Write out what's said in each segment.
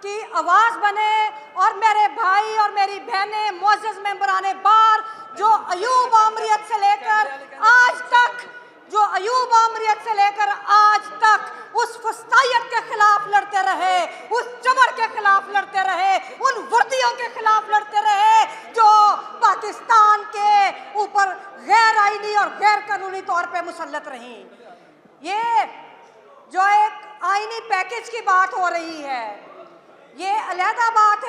की आवाज बने और मेरे भाई और मेरी बहनें, मुअज़्ज़ज़ मेंबराने बार, जो अयूब आमरीत से लेकर आज तक उस फस्तायत के खिलाफ लड़ते रहे, उस जबर के खिलाफ लड़ते रहे, उन वर्दियों के खिलाफ लड़ते रहे जो पाकिस्तान के ऊपर गैर आईनी और गैर कानूनी तौर पे मुसल्लत रही। ये जो एक आईनी पैकेज की बात हो रही है, ये अलहदा बात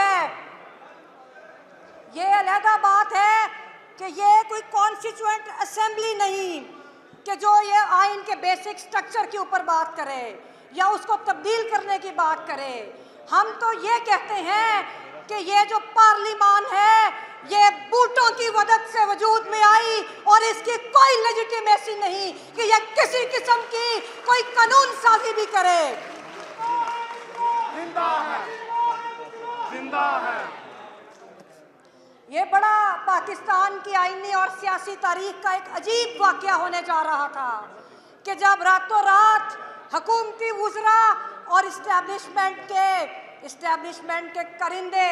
है कि ये कोई कॉन्स्टिट्यूएंट असेंबली नहीं कि जो ये आइन के बेसिक स्ट्रक्चर के ऊपर बात करे या उसको तब्दील करने की बात करे। हम तो ये कहते हैं कि ये जो पार्लिमान है ये बूटों की मदद से वजूद में आई और इसकी कोई लेजिटिमेसी नहीं कि ये किसी किस्म की कोई कानून साजी भी करे। जिंदा है। ये बड़ा पाकिस्तान की आईनी और सियासी तारीख का एक अजीब वाक़या होने जा रहा था कि जब रातों रात हुकूमती वुज़रा और इस्टेब्लिशमेंट के करिंदे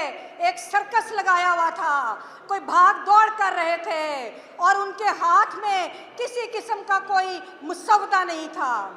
एक सर्कस लगाया हुआ था, कोई भाग दौड़ कर रहे थे और उनके हाथ में किसी किस्म का कोई मुसव्वदा नहीं था।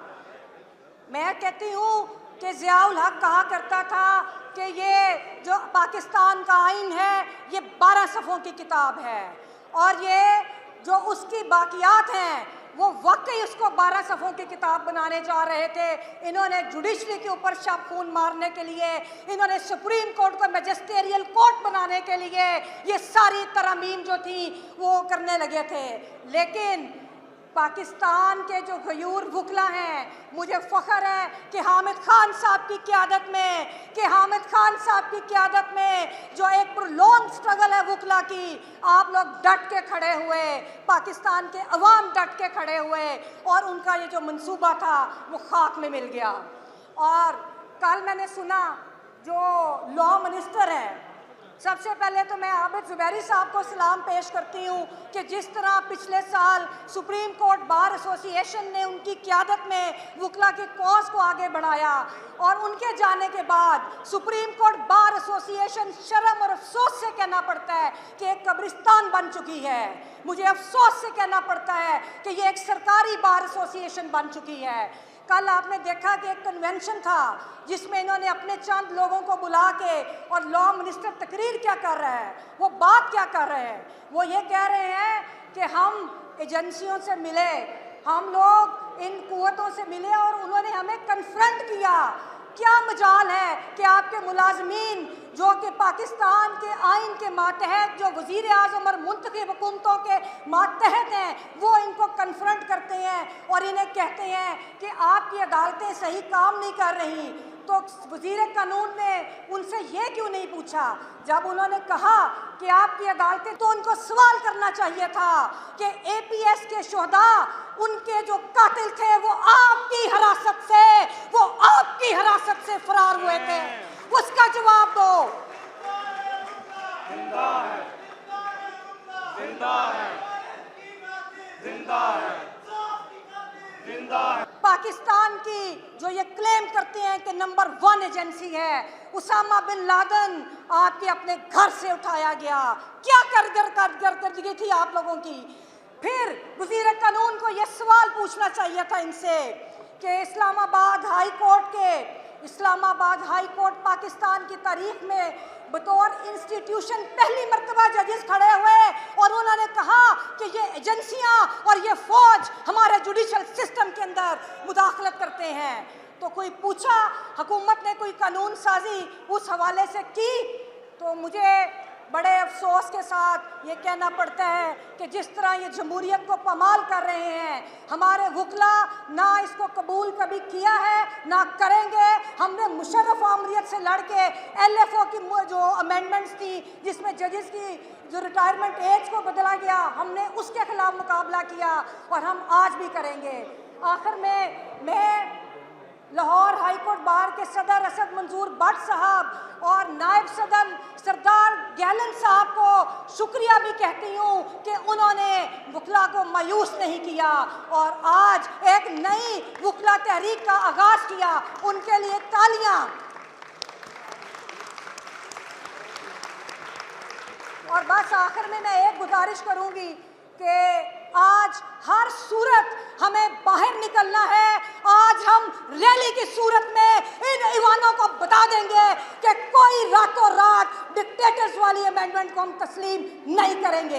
मैं कहती हूँ कि ज़ियाउल हक कहा करता था कि ये जो पाकिस्तान का आइन है ये 12 सफ़ों की किताब है और ये जो उसकी बाकियात हैं वो वाकई उसको 12 सफ़ों की किताब बनाने जा रहे थे। इन्होंने जुडिशरी के ऊपर शब खून मारने के लिए, इन्होंने सुप्रीम कोर्ट को मैजिस्ट्रियल कोर्ट बनाने के लिए ये सारी तरमीम जो थी वो करने लगे थे। लेकिन पाकिस्तान के जो गयूर वुकला हैं, मुझे फ़ख्र है कि हामिद खान साहब की क़यादत में जो एक लॉन्ग स्ट्रगल है वुकला की, आप लोग डट के खड़े हुए, पाकिस्तान के अवाम डट के खड़े हुए और उनका ये जो मंसूबा था वो खाक में मिल गया। और कल मैंने सुना जो लॉ मिनिस्टर है, सबसे पहले तो मैं आबिद ज़ुबैरी साहब को सलाम पेश करती हूँ कि जिस तरह पिछले साल सुप्रीम कोर्ट बार एसोसिएशन ने उनकी क़यादत में वुकला की कॉज को आगे बढ़ाया और उनके जाने के बाद सुप्रीम कोर्ट बार एसोसिएशन शर्म और अफसोस से कहना पड़ता है कि एक कब्रिस्तान बन चुकी है। मुझे अफसोस से कहना पड़ता है कि ये एक सरकारी बार एसोसिएशन बन चुकी है। कल आपने देखा कि एक कन्वेंशन था जिसमें इन्होंने अपने चंद लोगों को बुला के, और लॉ मिनिस्टर तकरीर क्या कर रहा है, वो बात क्या कर रहे हैं, वो ये कह रहे हैं कि हम एजेंसियों से मिले, हम लोग इन कुव्वतों से मिले और उन्होंने हमें कन्फ्रंट किया। क्या मजाल है कि आपके मुलाजमीन जो कि पाकिस्तान के आइन के मातहत जो वज़ीर आज़म और मुंतखब हुकूमतों के मातहत हैं, वो इनको कन्फ्रंट करते हैं और इन्हें कहते हैं कि आपकी अदालतें सही काम नहीं कर रही। तो वज़ीर कानून ने उनसे ये क्यों नहीं पूछा जब उन्होंने कहा कि आपकी अदालतें, तो उनको सवाल करना चाहिए था कि APS के शोहदा, उनके जो कातिल थे वो आपकी हिरासत से फरार हुए थे, उसका जवाब दो। जिंदा है, जिंदा है, जिंदा है, जिंदा है। पाकिस्तान की जो ये क्लेम करते हैं कि नंबर 1 एजेंसी है, उसामा बिन लादेन आपके अपने घर से उठाया गया। क्या करदगी थी आप लोगों की। फिर वज़ीर कानून को ये सवाल पूछना चाहिए था इनसे कि इस्लामाबाद हाई कोर्ट पाकिस्तान की तारीख में बतौर इंस्टीट्यूशन पहली मर्तबा जजेस खड़े हुए और उन्होंने कहा कि ये एजेंसियां और ये फौज हमारे जुडिशल सिस्टम के अंदर मुदाखलत करते हैं। तो कोई पूछा, हुकूमत ने कोई कानून साजी उस हवाले से की? तो मुझे बड़े अफसोस के साथ ये कहना पड़ता है कि जिस तरह ये जमहूरियत को पामाल कर रहे हैं, हमारे वुकला ना इसको कबूल कभी किया है ना करेंगे। हमने मुशर्रफ आमरीत से लड़ के LFO की जो अमेंडमेंट्स थी जिसमें जजेस की जो रिटायरमेंट एज को बदला गया, हमने उसके खिलाफ मुकाबला किया और हम आज भी करेंगे। आखिर में मैं लाहौर हाई कोर्ट बार के सदर असद मंजूर भट्ट साहब और नायब सदर सरदार गैलन साहब को शुक्रिया भी कहती हूँ कि उन्होंने वुकला को मायूस नहीं किया और आज एक नई वुकला तहरीक का आगाज़ किया। उनके लिए तालियां। और बस आखिर में मैं एक गुजारिश करूंगी कि आज हर सूरत हमें बाहर निकलना है। आज हम रैली की सूरत में इन ईवानों को बता देंगे कि कोई रातों रात डिक्टेटर्स वाली अमेंडमेंट को हम तस्लीम नहीं करेंगे।